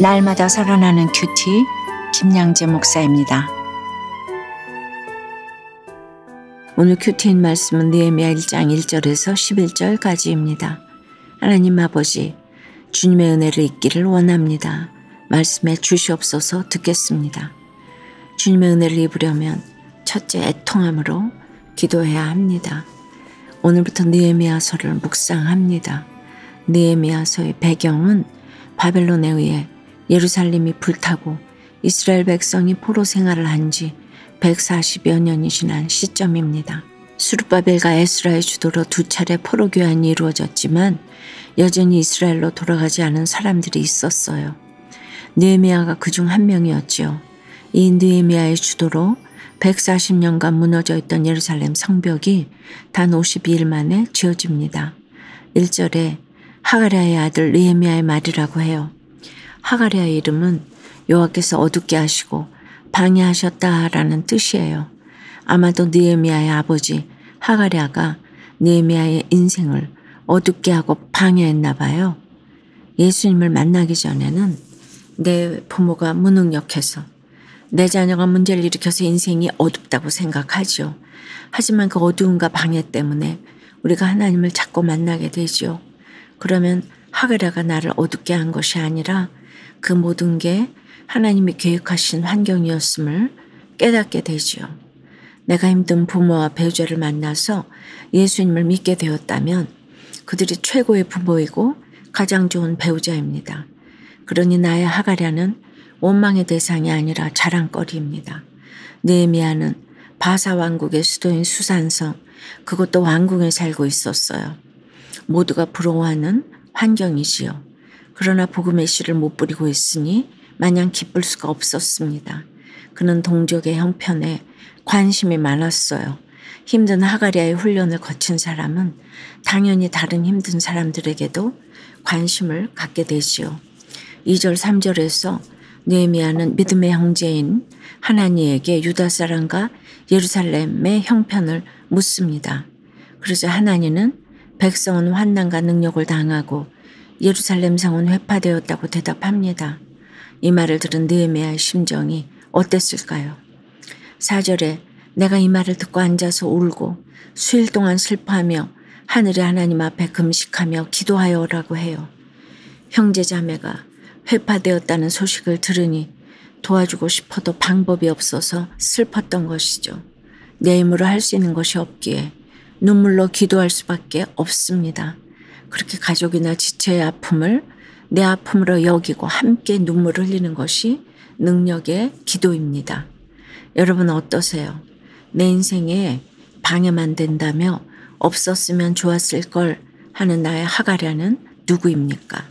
날마다 살아나는 큐티 김양재 목사입니다. 오늘 큐티인 말씀은 느헤미야 1장 1절에서 11절까지입니다. 하나님 아버지, 주님의 은혜를 잊기를 원합니다. 말씀에 주시옵소서 듣겠습니다. 주님의 은혜를 입으려면 첫째 애통함으로 기도해야 합니다. 오늘부터 느헤미야서를 묵상합니다. 느헤미야서의 배경은 바벨론에 의해 예루살렘이 불타고 이스라엘 백성이 포로 생활을 한 지 140여 년이 지난 시점입니다. 스룹바벨과 에스라의 주도로 두 차례 포로 교환이 이루어졌지만 여전히 이스라엘로 돌아가지 않은 사람들이 있었어요. 느헤미야가 그중 한 명이었지요. 이 느헤미야의 주도로 140년간 무너져 있던 예루살렘 성벽이 단 52일 만에 지어집니다. 1절에 하가랴의 아들 느헤미야의 말이라고 해요. 하가랴의 이름은 여호와께서 어둡게 하시고 방해하셨다라는 뜻이에요. 아마도 느헤미야의 아버지 하가랴가 느헤미야의 인생을 어둡게 하고 방해했나 봐요. 예수님을 만나기 전에는 내 부모가 무능력해서 내 자녀가 문제를 일으켜서 인생이 어둡다고 생각하죠. 하지만 그 어두움과 방해 때문에 우리가 하나님을 자꾸 만나게 되죠. 그러면 하가랴가 나를 어둡게 한 것이 아니라 그 모든 게 하나님이 계획하신 환경이었음을 깨닫게 되지요. 내가 힘든 부모와 배우자를 만나서 예수님을 믿게 되었다면 그들이 최고의 부모이고 가장 좋은 배우자입니다. 그러니 나의 하가랴는 원망의 대상이 아니라 자랑거리입니다. 느헤미야는 바사 왕국의 수도인 수산성, 그것도 왕궁에 살고 있었어요. 모두가 부러워하는 환경이지요. 그러나 복음의 씨를 못 뿌리고 있으니 마냥 기쁠 수가 없었습니다. 그는 동족의 형편에 관심이 많았어요. 힘든 하가랴의 훈련을 거친 사람은 당연히 다른 힘든 사람들에게도 관심을 갖게 되지요. 2절 3절에서 느헤미야는 믿음의 형제인 하나니에게 유다 사람과 예루살렘의 형편을 묻습니다. 그러자 하나니는 백성은 환난과 능력을 당하고 예루살렘 성은 회파되었다고 대답합니다. 이 말을 들은 느헤미야의 심정이 어땠을까요? 4절에 내가 이 말을 듣고 앉아서 울고 수일 동안 슬퍼하며 하늘의 하나님 앞에 금식하며 기도하여라고 해요. 형제 자매가 회파되었다는 소식을 들으니 도와주고 싶어도 방법이 없어서 슬펐던 것이죠. 내 힘으로 할 수 있는 것이 없기에 눈물로 기도할 수밖에 없습니다. 그렇게 가족이나 지체의 아픔을 내 아픔으로 여기고 함께 눈물을 흘리는 것이 능력의 기도입니다. 여러분 어떠세요? 내 인생에 방해만 된다며 없었으면 좋았을 걸 하는 나의 하가랴는 누구입니까?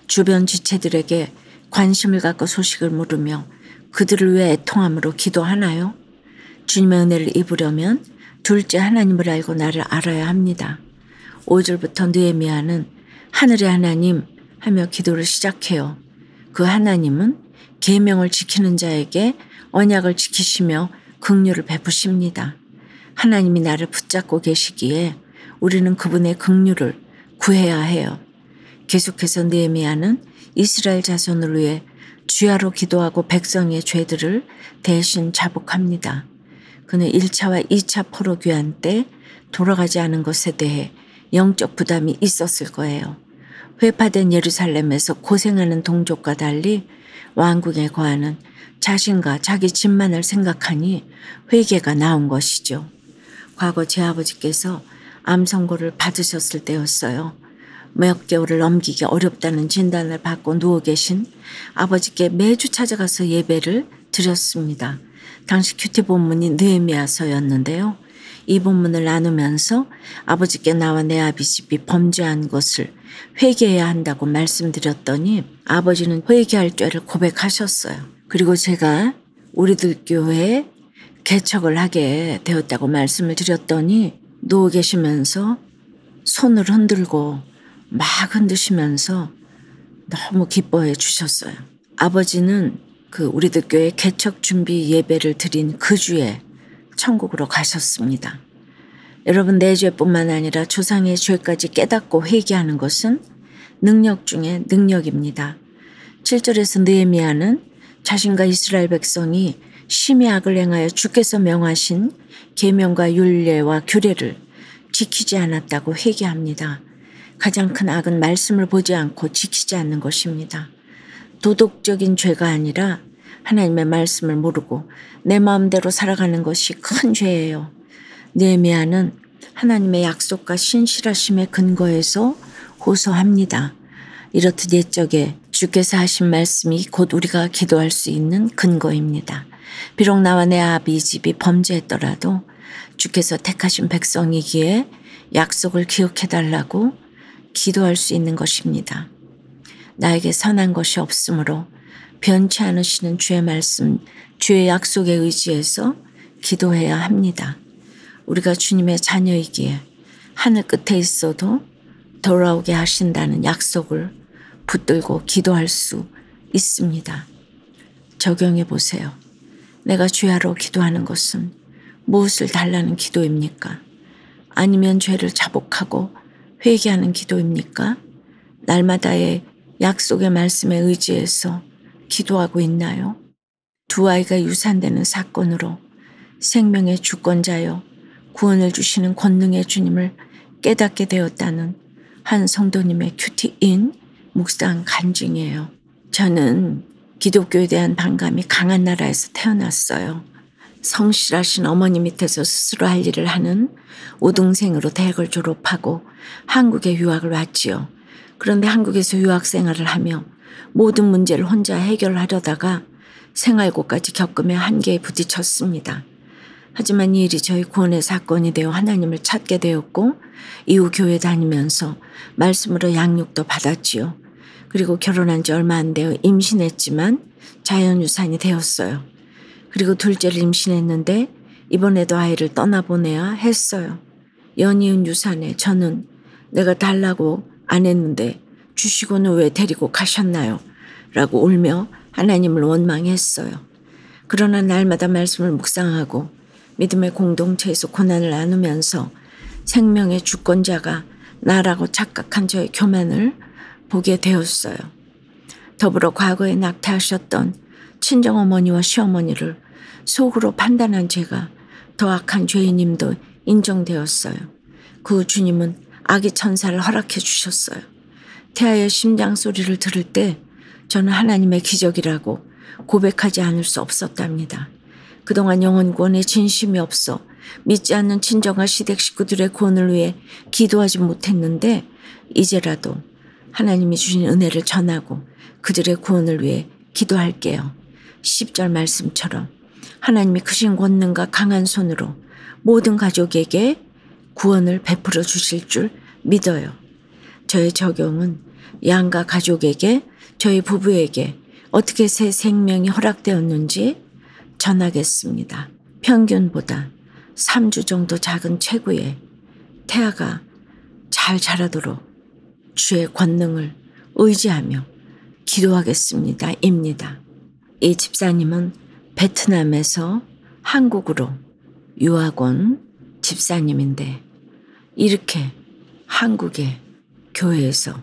주변 지체들에게 관심을 갖고 소식을 물으며 그들을 위해 애통함으로 기도하나요? 주님의 은혜를 입으려면 둘째 하나님을 알고 나를 알아야 합니다. 5절부터 느헤미야는 하늘의 하나님 하며 기도를 시작해요. 그 하나님은 계명을 지키는 자에게 언약을 지키시며 긍휼을 베푸십니다. 하나님이 나를 붙잡고 계시기에 우리는 그분의 긍휼을 구해야 해요. 계속해서 느헤미야는 이스라엘 자손을 위해 주야로 기도하고 백성의 죄들을 대신 자복합니다. 그는 1차와 2차 포로 귀환 때 돌아가지 않은 것에 대해 영적 부담이 있었을 거예요. 회파된 예루살렘에서 고생하는 동족과 달리 왕궁에 거하는 자신과 자기 집만을 생각하니 회개가 나온 것이죠. 과거 제 아버지께서 암 선고를 받으셨을 때였어요. 몇 개월을 넘기기 어렵다는 진단을 받고 누워 계신 아버지께 매주 찾아가서 예배를 드렸습니다. 당시 큐티 본문이 느헤미야서였는데요. 이 본문을 나누면서 아버지께 나와 내 아비집이 범죄한 것을 회개해야 한다고 말씀드렸더니 아버지는 회개할 죄를 고백하셨어요. 그리고 제가 우리들 교회에 개척을 하게 되었다고 말씀을 드렸더니 누워 계시면서 손을 흔들고 막 흔드시면서 너무 기뻐해 주셨어요. 아버지는 그 우리들 교회 개척 준비 예배를 드린 그 주에 천국으로 가셨습니다. 여러분, 내 죄뿐만 아니라 조상의 죄까지 깨닫고 회개하는 것은 능력 중에 능력입니다. 17절에서 느헤미야는 자신과 이스라엘 백성이 심히 악을 행하여 주께서 명하신 계명과 율례와 규례를 지키지 않았다고 회개합니다. 가장 큰 악은 말씀을 보지 않고 지키지 않는 것입니다. 도덕적인 죄가 아니라 하나님의 말씀을 모르고 내 마음대로 살아가는 것이 큰 죄예요. 느헤미야는 하나님의 약속과 신실하심에 근거해서 호소합니다. 이렇듯 옛적에 주께서 하신 말씀이 곧 우리가 기도할 수 있는 근거입니다. 비록 나와 내 아비 집이 범죄했더라도 주께서 택하신 백성이기에 약속을 기억해달라고 기도할 수 있는 것입니다. 나에게 선한 것이 없으므로 변치 않으시는 주의 말씀, 주의 약속에 의지해서 기도해야 합니다. 우리가 주님의 자녀이기에 하늘 끝에 있어도 돌아오게 하신다는 약속을 붙들고 기도할 수 있습니다. 적용해 보세요. 내가 주야로 기도하는 것은 무엇을 달라는 기도입니까? 아니면 죄를 자복하고 회개하는 기도입니까? 날마다의 약속의 말씀에 의지해서 기도하고 있나요? 두 아이가 유산되는 사건으로 생명의 주권자여 구원을 주시는 권능의 주님을 깨닫게 되었다는 한 성도님의 큐티인 묵상 간증이에요. 저는 기독교에 대한 반감이 강한 나라에서 태어났어요. 성실하신 어머니 밑에서 스스로 할 일을 하는 우등생으로 대학을 졸업하고 한국에 유학을 왔지요. 그런데 한국에서 유학 생활을 하며 모든 문제를 혼자 해결하려다가 생활고까지 겪으며 한계에 부딪혔습니다. 하지만 이 일이 저희 구원의 사건이 되어 하나님을 찾게 되었고 이후 교회 다니면서 말씀으로 양육도 받았지요. 그리고 결혼한 지 얼마 안 되어 임신했지만 자연유산이 되었어요. 그리고 둘째를 임신했는데 이번에도 아이를 떠나보내야 했어요. 연이은 유산에 저는 내가 달라고 안 했는데 주시고는 왜 데리고 가셨나요? 라고 울며 하나님을 원망했어요. 그러나 날마다 말씀을 묵상하고 믿음의 공동체에서 고난을 나누면서 생명의 주권자가 나라고 착각한 저의 교만을 보게 되었어요. 더불어 과거에 낙태하셨던 친정어머니와 시어머니를 속으로 판단한 제가 더 악한 죄인임도 인정되었어요. 그 주님은 아기 천사를 허락해 주셨어요. 태아의 심장 소리를 들을 때 저는 하나님의 기적이라고 고백하지 않을 수 없었답니다. 그동안 영혼 구원에 진심이 없어 믿지 않는 친정과 시댁 식구들의 구원을 위해 기도하지 못했는데 이제라도 하나님이 주신 은혜를 전하고 그들의 구원을 위해 기도할게요. 10절 말씀처럼 하나님이 크신 권능과 강한 손으로 모든 가족에게 구원을 베풀어 주실 줄 믿어요. 저의 적용은 양가 가족에게 저희 부부에게 어떻게 새 생명이 허락되었는지 전하겠습니다. 평균보다 3주 정도 작은 체구에 태아가 잘 자라도록 주의 권능을 의지하며 기도하겠습니다. 입니다. 이 집사님은 베트남에서 한국으로 유학 온 집사님인데 이렇게 한국의 교회에서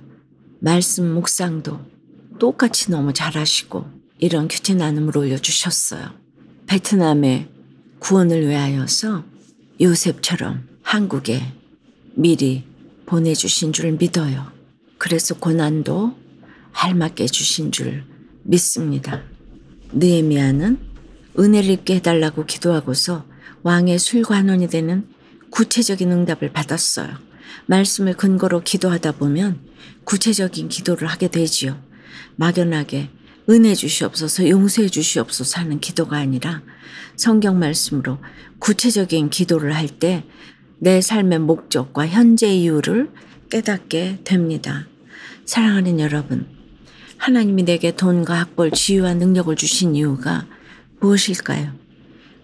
말씀 묵상도 똑같이 너무 잘하시고 이런 큐티 나눔을 올려주셨어요. 베트남의 구원을 위하여서 요셉처럼 한국에 미리 보내주신 줄 믿어요. 그래서 고난도 알맞게 주신 줄 믿습니다. 느헤미야는 은혜를 입게 해달라고 기도하고서 왕의 술관원이 되는 구체적인 응답을 받았어요. 말씀을 근거로 기도하다 보면 구체적인 기도를 하게 되지요. 막연하게 은혜 주시옵소서 용서해 주시옵소서 하는 기도가 아니라 성경 말씀으로 구체적인 기도를 할 때 내 삶의 목적과 현재 이유를 깨닫게 됩니다. 사랑하는 여러분, 하나님이 내게 돈과 학벌, 지위와 능력을 주신 이유가 무엇일까요?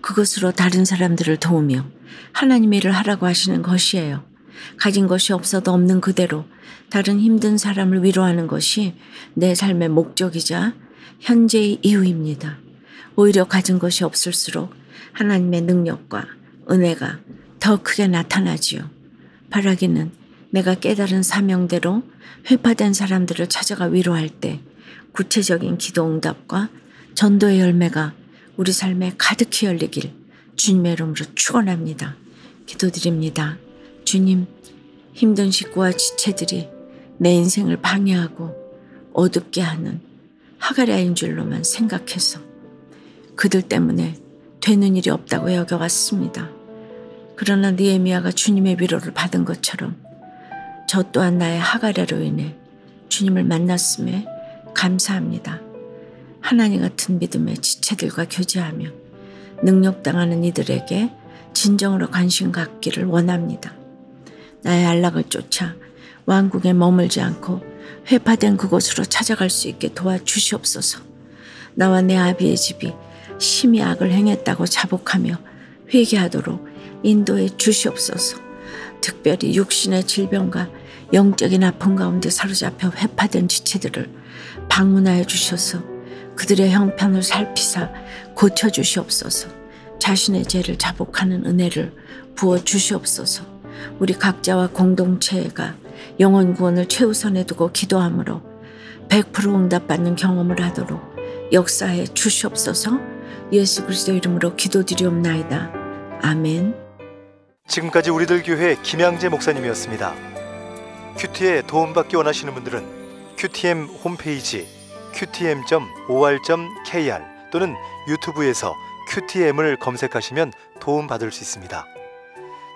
그것으로 다른 사람들을 도우며 하나님의 일을 하라고 하시는 것이에요. 가진 것이 없어도 없는 그대로 다른 힘든 사람을 위로하는 것이 내 삶의 목적이자 현재의 이유입니다. 오히려 가진 것이 없을수록 하나님의 능력과 은혜가 더 크게 나타나지요. 바라기는 내가 깨달은 사명대로 회파된 사람들을 찾아가 위로할 때 구체적인 기도 응답과 전도의 열매가 우리 삶에 가득히 열리길 주님의 이름으로 축원합니다. 기도드립니다. 주님, 힘든 식구와 지체들이 내 인생을 방해하고 어둡게 하는 하가랴인 줄로만 생각해서 그들 때문에 되는 일이 없다고 여겨왔습니다. 그러나 느헤미야가 주님의 위로를 받은 것처럼 저 또한 나의 하가랴로 인해 주님을 만났음에 감사합니다. 하나님 같은 믿음의 지체들과 교제하며 능력당하는 이들에게 진정으로 관심 갖기를 원합니다. 나의 안락을 쫓아 왕국에 머물지 않고 회파된 그곳으로 찾아갈 수 있게 도와주시옵소서. 나와 내 아비의 집이 심히 악을 행했다고 자복하며 회개하도록 인도해 주시옵소서. 특별히 육신의 질병과 영적인 아픔 가운데 사로잡혀 회파된 지체들을 방문하여 주셔서 그들의 형편을 살피사 고쳐주시옵소서. 자신의 죄를 자복하는 은혜를 부어주시옵소서. 우리 각자와 공동체가 영혼 구원을 최우선에 두고 기도함으로 100% 응답받는 경험을 하도록 역사해 주시옵소서. 예수 그리스도 이름으로 기도드리옵나이다. 아멘. 지금까지 우리들 교회 김양재 목사님이었습니다. 큐티에 도움받기 원하시는 분들은 QTM 홈페이지 qtm.or.kr 또는 유튜브에서 QTM을 검색하시면 도움받을 수 있습니다.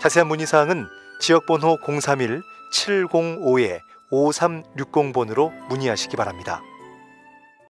자세한 문의사항은 지역번호 031-705-5360번으로 문의하시기 바랍니다.